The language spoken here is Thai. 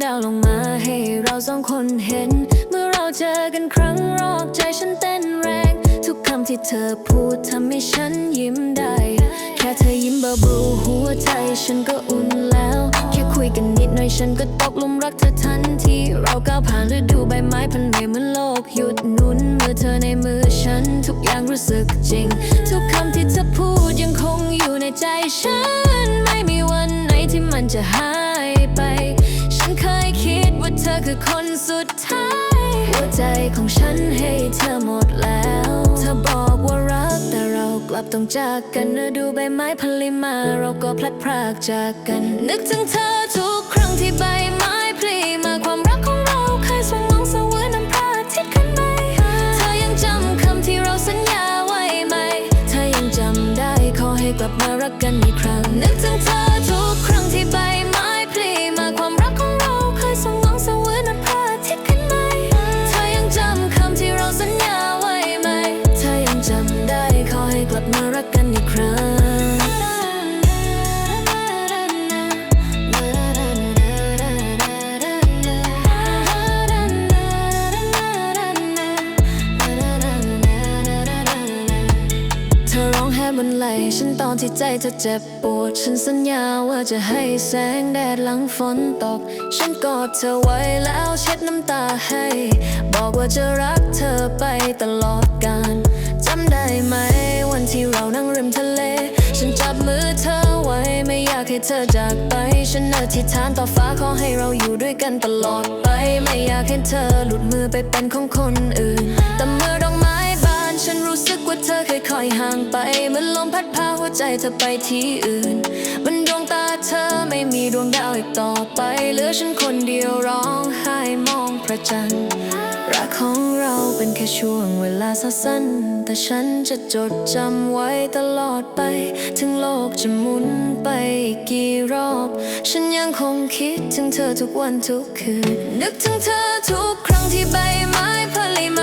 ดาวลงมาให้เราสองคนเห็นเมื่อเราเจอกันครั้งแรกใจฉันเต้นแรงทุกคำที่เธอพูดทำให้ฉันยิ้มได้แค่เธอยิ้มเบาๆหัวใจฉันก็อุ่นแล้วแค่คุยกันนิดหน่อยฉันก็ตกหลุมรักเธอทันทีเราก้าวผ่านฤดูใบไม้ผลิเหมือนโลกหยุดหนุนเมื่อเธอในมือฉันทุกอย่างรู้สึกจริงทุกคำที่เธอพูดยังคงอยู่ในใจฉันไม่มีวันไหนที่มันจะหายไปฉันเคยคิดว่าเธอคือคนสุดท้ายหัวใจของฉันให้เธอหมดแล้วเธอบอกว่ารักแต่เรากลับต้องจากกันฤดูใบไม้ผลิมาเราก็พลัดพรากจากกันนึกถึงเธอทุกครั้งที่ใบไม้ผลิมาความรักของเราเคยส่งมองสวรรค์น้ำพระอาทิตย์ขึ้นไหมเธอยังจำคำที่เราสัญญาไว้ไหมเธอยังจำได้ขอให้กลับมารักกันอีกครั้งนึกถึงเธอทุกครั้งที่ใบไม้ผลิมาความรักของเราเคยส่งมองสวรรค์น้ำพระอาทิตย์ขึ้นไหมเธอยังจำคำที่เราสัญญาไว้ไหมเธอยังจำได้ขอให้กลับมารักกันอีกครั้งบนไหล่ฉันตอนที่ใจเธอเจ็บปวดฉันสัญญาว่าจะให้แสงแดดหลังฝนตกฉันกอดเธอไว้แล้วเช็ดน้ำตาให้บอกว่าจะรักเธอไปตลอดกาลจำได้ไหมวันที่เรานั่งริมทะเลฉันจับมือเธอไว้ไม่อยากให้เธอจากไปฉันอธิษฐานต่อฟ้าขอให้เราอยู่ด้วยกันตลอดไปไม่อยากให้เธอหลุดมือไปเป็นของคนอื่นแต่เมื่อดอกไม้ฉันรู้สึกว่าเธอค่อยๆห่างไปเหมือนลมพัดพาหัวใจเธอไปที่อื่นบนดวงตาเธอไม่มีดวงดาวอีกต่อไปเหลือฉันคนเดียวร้องไห้มองพระจันทร์รักของเราเป็นแค่ช่วงเวลาสั้นๆแต่ฉันจะจดจำไว้ตลอดไปถึงโลกจะหมุนไปอีกกี่รอบฉันยังคงคิดถึงเธอทุกวันทุกคืนนึกถึงเธอทุกครั้งที่ใบไม้ผลิมา